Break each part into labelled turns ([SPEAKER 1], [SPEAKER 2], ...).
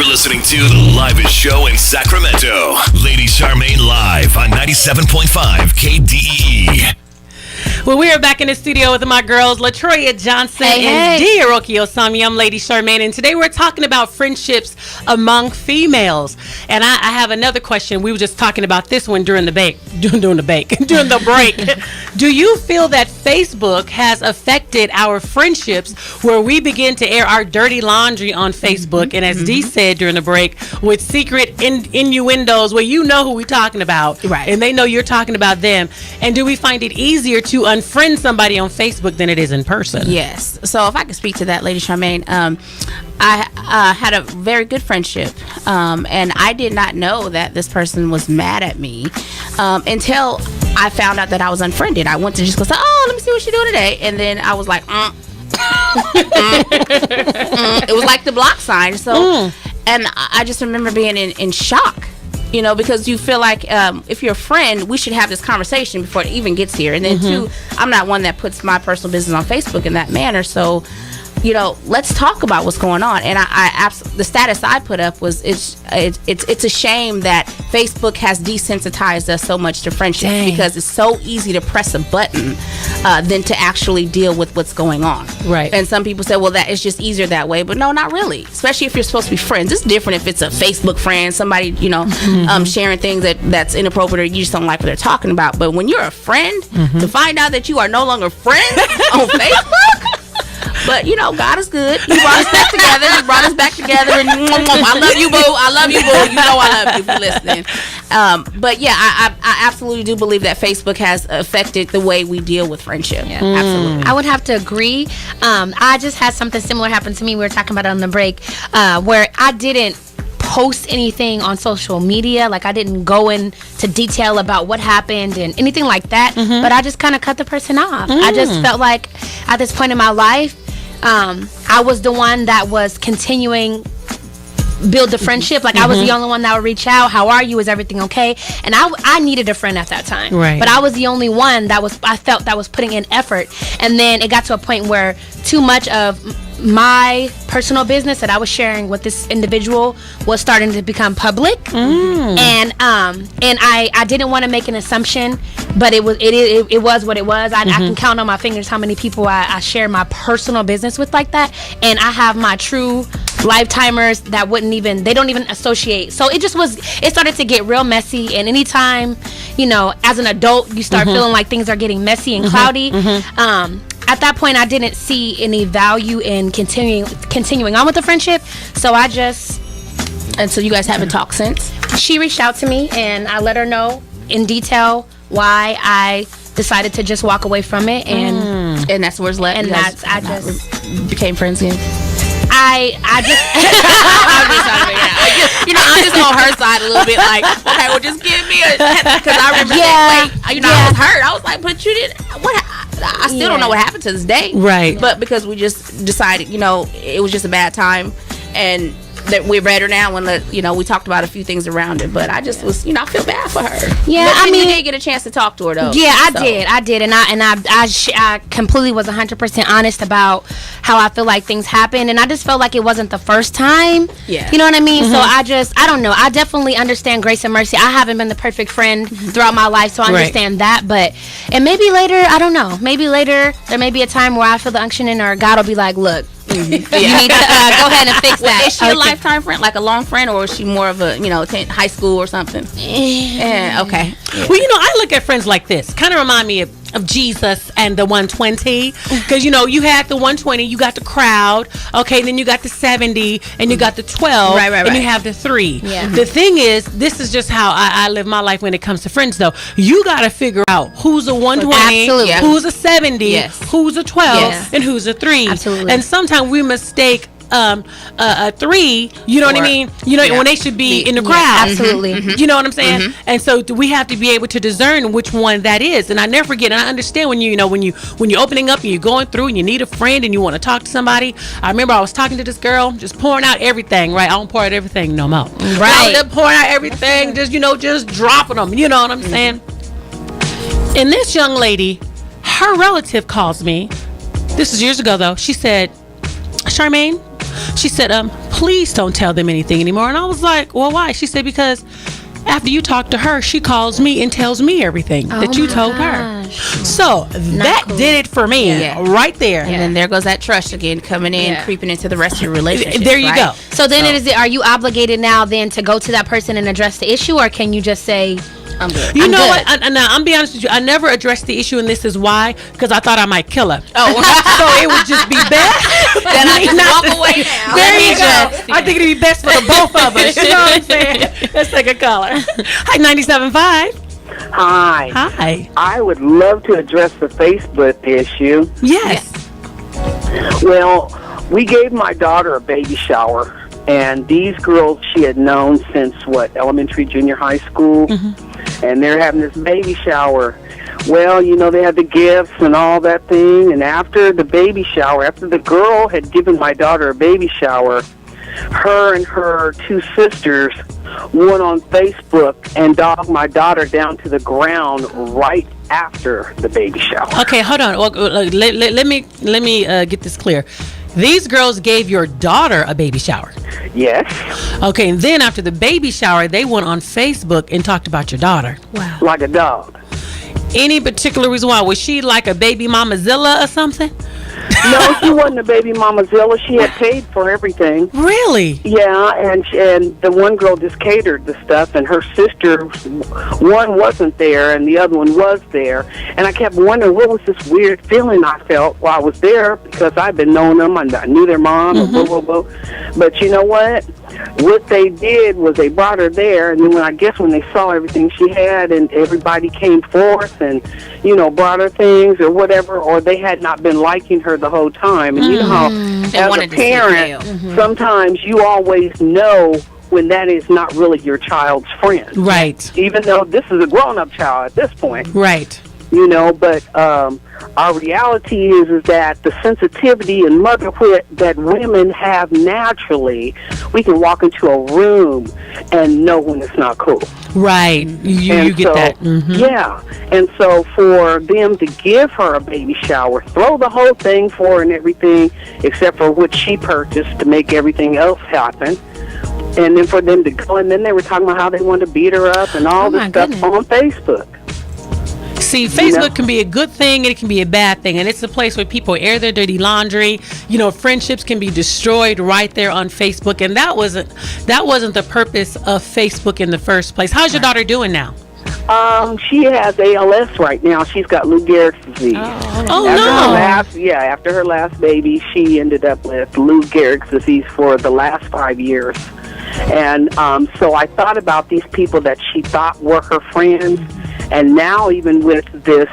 [SPEAKER 1] You're listening to the livest show in Sacramento. Lady Charmaine live on 97.5 KDEE.
[SPEAKER 2] Well, we are back in the studio with my girls, LaTroya Johnson and Diaroki Osami. I'm Lady Charmaine, and today we're talking about friendships among females. And I have another question. We were just talking about this one during the break. Do you feel that Facebook has affected our friendships where we begin to air our dirty laundry on Facebook? And as Dee said during the break, with secret innuendos where you know who we're talking about,
[SPEAKER 3] right?
[SPEAKER 2] And they know you're talking about them. And do we find it easier to unfriend somebody on Facebook than it is in person?
[SPEAKER 3] Yes. So if I could speak to that, Lady Charmaine, I had a very good friendship, and I did not know that this person was mad at me until I found out that I was unfriended. I went to just go say, "Oh, let me see what you do today," and then I was like, It was like the block sign. So, and I just remember being in shock. You know, because you feel like if you're a friend, we should have this conversation before it even gets here. And then, two, I'm not one that puts my personal business on Facebook in that manner. So, you know, let's talk about what's going on. And the status I put up was it's a shame that Facebook has desensitized us so much to friendship because it's so easy to press a button than to actually deal with what's going on.
[SPEAKER 2] Right.
[SPEAKER 3] And some people say, well, that is just easier that way. But no, not really. Especially if you're supposed to be friends. It's different if it's a Facebook friend, somebody, you know, sharing things that's inappropriate or you just don't like what they're talking about. But when you're a friend, to find out that you are no longer friends on Facebook. But, you know, God is good. He brought us back together. And I love you, boo. I love you, boo. You know I love you for listening. But, yeah, I absolutely do believe that Facebook has affected the way we deal with friendship. Yeah. Absolutely.
[SPEAKER 4] I would have to agree. I just had something similar happen to me. We were talking about it on the break where I didn't post anything on social media. Like, I didn't go into detail about what happened and anything like that. But I just kind of cut the person off. I just felt like at this point in my life, I was the one that was continuing build the friendship. Like, I was the only one that would reach out. How are you? Is everything okay? And I needed a friend at that time.
[SPEAKER 2] Right.
[SPEAKER 4] But I was the only one I felt that was putting in effort. And then it got to a point where too much of my personal business that I was sharing with this individual was starting to become public. And I didn't want to make an assumption, but it was what it was. I can count on my fingers how many people I share my personal business with like that, and I have my true lifetimers that they don't even associate. So it started to get real messy. And anytime, you know, as an adult, you start feeling like things are getting messy and cloudy. At that point, I didn't see any value in continuing on with the friendship. So
[SPEAKER 3] and so you guys haven't talked since?
[SPEAKER 4] She reached out to me, and I let her know in detail why I decided to just walk away from it, and
[SPEAKER 3] that's where it's left.
[SPEAKER 4] And I just
[SPEAKER 3] became friends again.
[SPEAKER 4] I just
[SPEAKER 3] you know, I'm just on her side a little bit, like, okay, well, just give me because I remember that, like, you know, I was hurt. I was like, but you didn't. What? I still don't know what happened to this day.
[SPEAKER 2] Right.
[SPEAKER 3] But because we just decided, you know, it was just a bad time, and that we're better now when we talked about a few things around it. But I just was, you know, I feel bad for her.
[SPEAKER 4] Yeah,
[SPEAKER 3] but I mean, you did get a chance to talk to her though.
[SPEAKER 4] Yeah, I did, and I completely was 100% honest about how I feel like things happened, and I just felt like it wasn't the first time.
[SPEAKER 3] Yeah,
[SPEAKER 4] you know what I mean. So I don't know. I definitely understand grace and mercy. I haven't been the perfect friend throughout my life, so I understand that. But and maybe later, I don't know. Maybe later there may be a time where I feel the unctioning, or God will be like, look. You need to go ahead and fix that.
[SPEAKER 3] Is she a lifetime friend, like a long friend, or is she more of a, you know, high school or something? Yeah, okay. Yeah.
[SPEAKER 2] Well, you know, I look at friends like this. Kind of remind me of Jesus and the 120, because you know, you had the 120, you got the crowd, okay, then you got the 70, and you got the 12,
[SPEAKER 3] right.
[SPEAKER 2] And you have the 3.
[SPEAKER 4] Yeah.
[SPEAKER 2] The thing is, this is just how I live my life when it comes to friends, though. You got to figure out who's a 120,
[SPEAKER 4] Absolutely.
[SPEAKER 2] who's a 70, who's a 12, and who's a 3.
[SPEAKER 4] Absolutely.
[SPEAKER 2] And sometimes we mistake a 3, you know what I mean? You know, when they should be in the crowd.
[SPEAKER 4] Absolutely.
[SPEAKER 2] You know what I'm saying? And so we have to be able to discern which one that is. And I never forget, and I understand when you're opening up and you're going through and you need a friend and you want to talk to somebody. I remember I was talking to this girl, just pouring out everything, right? I don't pour out everything no more.
[SPEAKER 4] Right.
[SPEAKER 2] Just pouring out everything, just dropping them, you know what I'm saying? And this young lady, her relative calls me. This is years ago though. She said, Charmaine, She said, please don't tell them anything anymore. And I was like, well, why? She said, because after you talk to her, she calls me and tells me everything that you told her. So that did it for me right there.
[SPEAKER 3] And then there goes that trust again, coming in, creeping into the rest of your relationship.
[SPEAKER 2] There you go.
[SPEAKER 4] So then are you obligated now then to go to that person and address the issue, or can you just say, I'm good?
[SPEAKER 2] You know what? I'm be honest with you. I never addressed the issue, and this is why, because I thought I might kill her.
[SPEAKER 3] Oh,
[SPEAKER 2] so it would just be best.
[SPEAKER 3] Then I just walk away now.
[SPEAKER 2] There you go. I think it'd be best for the both of us. You know what I'm saying? Let's take a caller. Hi, 97.5.
[SPEAKER 5] Hi.
[SPEAKER 2] Hi.
[SPEAKER 5] I would love to address the Facebook issue.
[SPEAKER 2] Yes.
[SPEAKER 5] Well, we gave my daughter a baby shower, and these girls she had known since, elementary, junior high school, and they're having this baby shower. Well, they had the gifts and all that thing, and after the baby shower, after the girl had given my daughter a baby shower, her and her two sisters went on Facebook and dogged my daughter down to the ground right after the baby shower.
[SPEAKER 2] Okay, hold on. Well, let me get this clear. These girls gave your daughter a baby shower.
[SPEAKER 5] Yes.
[SPEAKER 2] Okay, and then after the baby shower, they went on Facebook and talked about your daughter.
[SPEAKER 4] Wow.
[SPEAKER 5] Like a dog.
[SPEAKER 2] Any particular reason why? Was she like a baby mamazilla or something?
[SPEAKER 5] No, she wasn't a baby mamazilla. She had paid for everything.
[SPEAKER 2] Really?
[SPEAKER 5] Yeah, and the one girl just catered the stuff, and her sister, one wasn't there, and the other one was there. And I kept wondering what was this weird feeling I felt while I was there, because I'd been knowing them, and I knew their mom, and blah, blah, blah. But you know what? What they did was they brought her there, and then when they saw everything she had, and everybody came forth and, brought her things or whatever, or they had not been liking her the whole time. And you know how, as a parent, sometimes you always know when that is not really your child's friend.
[SPEAKER 2] Right.
[SPEAKER 5] Even though this is a grown-up child at this point.
[SPEAKER 2] Right.
[SPEAKER 5] But our reality is that the sensitivity and motherhood that women have naturally, we can walk into a room and know when it's not cool.
[SPEAKER 2] Right. You get that. Mm-hmm.
[SPEAKER 5] Yeah. And so for them to give her a baby shower, throw the whole thing for her and everything, except for what she purchased to make everything else happen. And then for them to go, and then they were talking about how they wanted to beat her up and all this stuff on Facebook.
[SPEAKER 2] See, Facebook can be a good thing and it can be a bad thing, and it's a place where people air their dirty laundry. Friendships can be destroyed right there on Facebook, and that wasn't the purpose of Facebook in the first place. How's your daughter doing now?
[SPEAKER 5] She has ALS right now. She's got Lou Gehrig's disease. After her last baby, she ended up with Lou Gehrig's disease for the last 5 years. And so I thought about these people that she thought were her friends. And now, even with this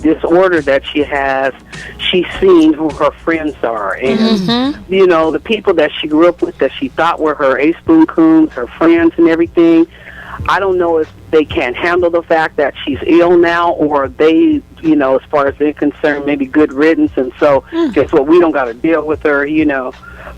[SPEAKER 5] disorder that she has, she's seeing who her friends are. And, the people that she grew up with that she thought were her ace-boon coons, her friends and everything, I don't know if they can't handle the fact that she's ill now, or they, as far as they're concerned, maybe good riddance. And so, guess what, we don't got to deal with her,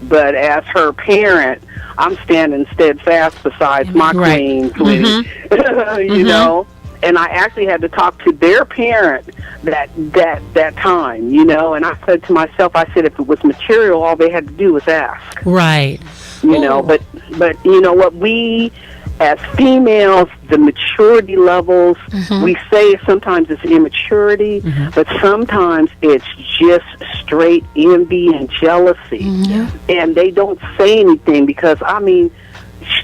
[SPEAKER 5] But as her parent, I'm standing steadfast beside my queen, you know. And I actually had to talk to their parent that time, And I said to myself, I said, if it was material, all they had to do was ask.
[SPEAKER 2] Right.
[SPEAKER 5] But you know what, we as females, the maturity levels, we say sometimes it's immaturity, but sometimes it's just straight envy and jealousy. And they don't say anything because,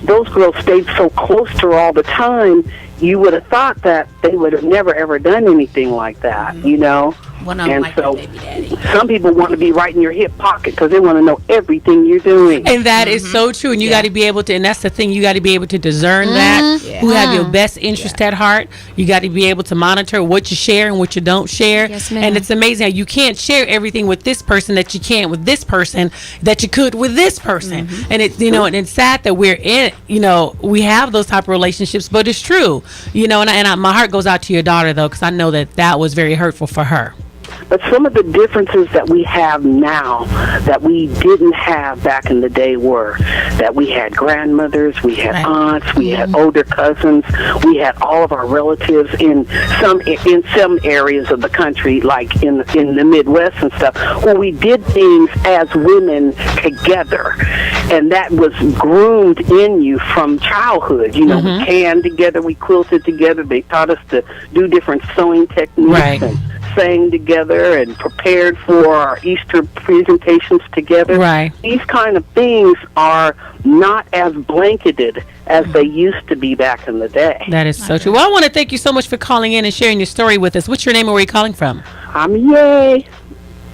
[SPEAKER 5] those girls stayed so close to her all the time, you would have thought that they would have never, ever done anything like that, And so some people want to be right in your hip pocket because they want to know everything you're doing.
[SPEAKER 2] And that is so true. And you got to be able to, and that's the thing, you got to be able to discern that, who have your best interest at heart. You got to be able to monitor what you share and what you don't share.
[SPEAKER 4] Yes, ma'am.
[SPEAKER 2] And it's amazing how you can't share everything with this person that you can with this person that you could with this person. And it's, and it's sad that we're in, we have those type of relationships, but it's true, and my heart goes out to your daughter though, because I know that was very hurtful for her.
[SPEAKER 5] But some of the differences that we have now that we didn't have back in the day were that we had grandmothers, we had aunts, we had older cousins, we had all of our relatives in some areas of the country, like in the Midwest and stuff, where we did things as women together, and that was groomed in you from childhood. You know, we canned together, we quilted together. They taught us to do different sewing techniques and sang together and prepared for our Easter presentations together.
[SPEAKER 2] Right.
[SPEAKER 5] These kind of things are not as blanketed as they used to be back in the day.
[SPEAKER 2] That is so true. Well, I want to thank you so much for calling in and sharing your story with us. What's your name and where are you calling from?
[SPEAKER 5] I'm Yay.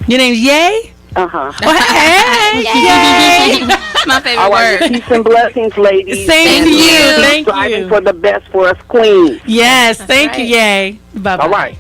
[SPEAKER 2] Your name's Yay?
[SPEAKER 5] Uh-huh.
[SPEAKER 2] Well, hey, Yay.
[SPEAKER 3] That's my favorite
[SPEAKER 5] All
[SPEAKER 3] word.
[SPEAKER 5] right, peace and blessings, ladies.
[SPEAKER 2] Same to you. Thank
[SPEAKER 5] Striving
[SPEAKER 2] you.
[SPEAKER 5] for the best for us queens.
[SPEAKER 2] Yes, thank you, Yay. Bye-bye.
[SPEAKER 5] All right.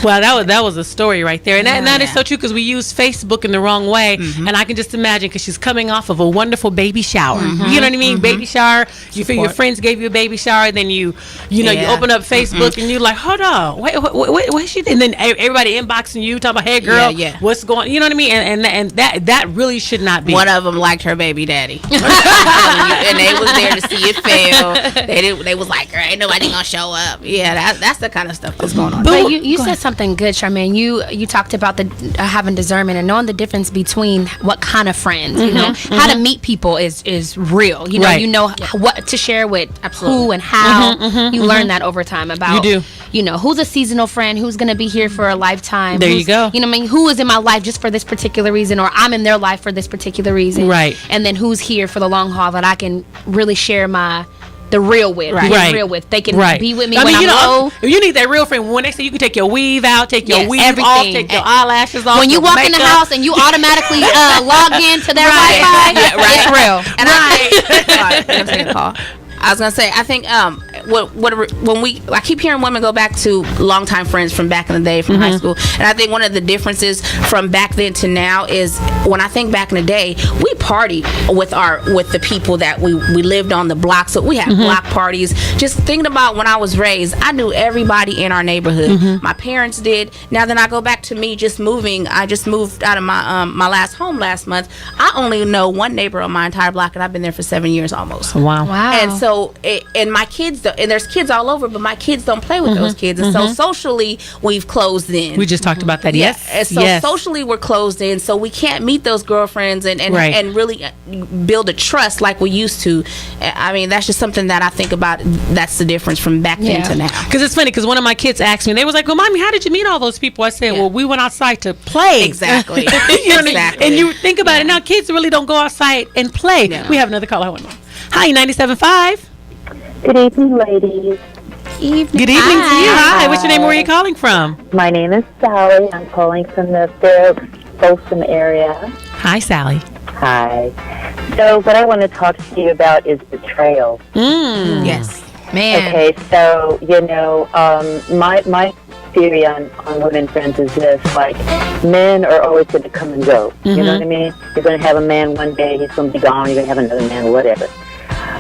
[SPEAKER 2] Well, that was a story right there, and that is so true because we use Facebook in the wrong way, and I can just imagine because she's coming off of a wonderful baby shower. You know what I mean? Baby shower. You feel your friends gave you a baby shower, then you open up Facebook and you're like, hold on, wait, what's she? And then everybody inboxing you talking about, hey girl, what's going? You know what I mean? And that really should not be.
[SPEAKER 3] One of them liked her baby daddy, and they was there to see it fail. They was like, girl, ain't nobody gonna show up. Yeah, that's the kind of stuff that's going on.
[SPEAKER 4] But you said something good, Charmaine. You talked about the having discernment and knowing the difference between what kind of friends. You know, how to meet people is real. You know, you know what to share with who and how. You learn that over time about.
[SPEAKER 2] You do.
[SPEAKER 4] You know, who's a seasonal friend, who's going to be here for a lifetime.
[SPEAKER 2] There you go.
[SPEAKER 4] You know what I mean? Who is in my life just for this particular reason, or I'm in their life for this particular reason.
[SPEAKER 2] Right.
[SPEAKER 4] And then who's here for the long haul that I can really share the real with. Real with. They can be with me when I'm low.
[SPEAKER 2] You need that real friend. When they say you can take your weave out, take your weave
[SPEAKER 4] everything
[SPEAKER 2] off, take your eyelashes off.
[SPEAKER 4] When you walk in the house and you automatically log into their Wi-Fi, it's real.
[SPEAKER 3] And I'm saying, Paul. I was gonna say, I think I keep hearing women go back to longtime friends from back in the day, from high school, and I think one of the differences from back then to now is when I think back in the day, we partied with the people that we lived on the block, so we had block parties. Just thinking about when I was raised, I knew everybody in our neighborhood. My parents did. Now then I go back to me just moving. I just moved out of my last home last month. I only know one neighbor on my entire block, and I've been there for 7 years almost.
[SPEAKER 2] Wow.
[SPEAKER 3] And so, and my kids, and there's kids all over, but my kids don't play with those kids. And so socially, we've closed in.
[SPEAKER 2] We just talked about that. Yes.
[SPEAKER 3] And so socially, we're closed in. So we can't meet those girlfriends and really build a trust like we used to. I mean, that's just something that I think about. That's the difference from back then to now.
[SPEAKER 2] Because it's funny, because one of my kids asked me, they was like, well, Mommy, how did you meet all those people? I said, well, we went outside to play.
[SPEAKER 3] Exactly.
[SPEAKER 2] You know what I mean? And you think about it now, kids really don't go outside and play.
[SPEAKER 3] No.
[SPEAKER 2] We have another caller. Hi, 97.5.
[SPEAKER 6] Good evening, ladies.
[SPEAKER 2] Good evening to you. Hi. What's your name? Where are you calling from?
[SPEAKER 6] My name is Sally. I'm calling from the Fair Oaks, Folsom area.
[SPEAKER 2] Hi, Sally.
[SPEAKER 6] Hi. So what I want to talk to you about is betrayal.
[SPEAKER 3] Yes.
[SPEAKER 4] Man.
[SPEAKER 6] Okay, so, my theory on women friends is this, like, men are always going to come and go. You know what I mean? You're going to have a man one day, he's going to be gone, you're going to have another man, whatever.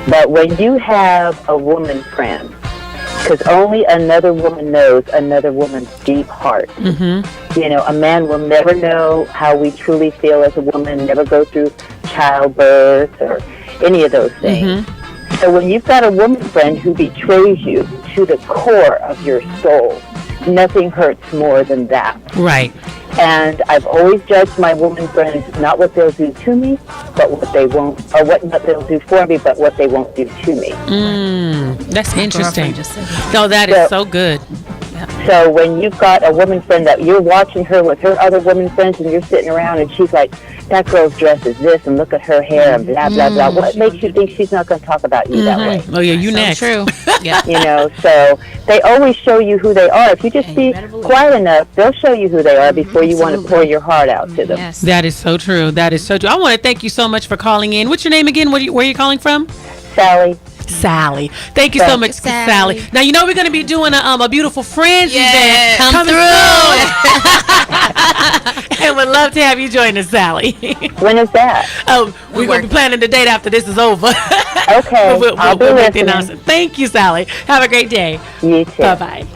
[SPEAKER 6] But when you have a woman friend, because only another woman knows another woman's deep heart. You know, a man will never know how we truly feel as a woman, never go through childbirth or any of those things. So when you've got a woman friend who betrays you to the core of your soul, nothing hurts more than that.
[SPEAKER 2] Right.
[SPEAKER 6] And I've always judged my woman friends not what they'll do to me, but what they won't, or what they'll do for me, but what they won't do to me.
[SPEAKER 2] That's interesting. No, that is so good.
[SPEAKER 6] So when you've got a woman friend that you're watching her with her other women friends and you're sitting around and she's like, that girl's dress is this and look at her hair and blah, blah, blah. What makes you think she's not going to talk about you that way?
[SPEAKER 2] Oh, yeah, you next.
[SPEAKER 3] True. Yeah.
[SPEAKER 6] You know, so they always show you who they are. If you just be quiet enough, they'll show you who they are before you want to pour your heart out to them.
[SPEAKER 3] Yes.
[SPEAKER 2] That is so true. That is so true. I want to thank you so much for calling in. What's your name again? Where are you calling from?
[SPEAKER 6] Sally.
[SPEAKER 2] Sally. Thank you so much, Sally. Now, you know we're going to be doing a Beautiful Friends event.
[SPEAKER 3] Come through.
[SPEAKER 2] And would love to have you join us, Sally.
[SPEAKER 6] When is that?
[SPEAKER 2] We're going to be planning the date after this is over.
[SPEAKER 6] Okay.
[SPEAKER 2] We'll
[SPEAKER 6] I'll be
[SPEAKER 2] make the
[SPEAKER 6] listening.
[SPEAKER 2] announcement. Thank you, Sally. Have a great day.
[SPEAKER 6] You too.
[SPEAKER 2] Bye-bye.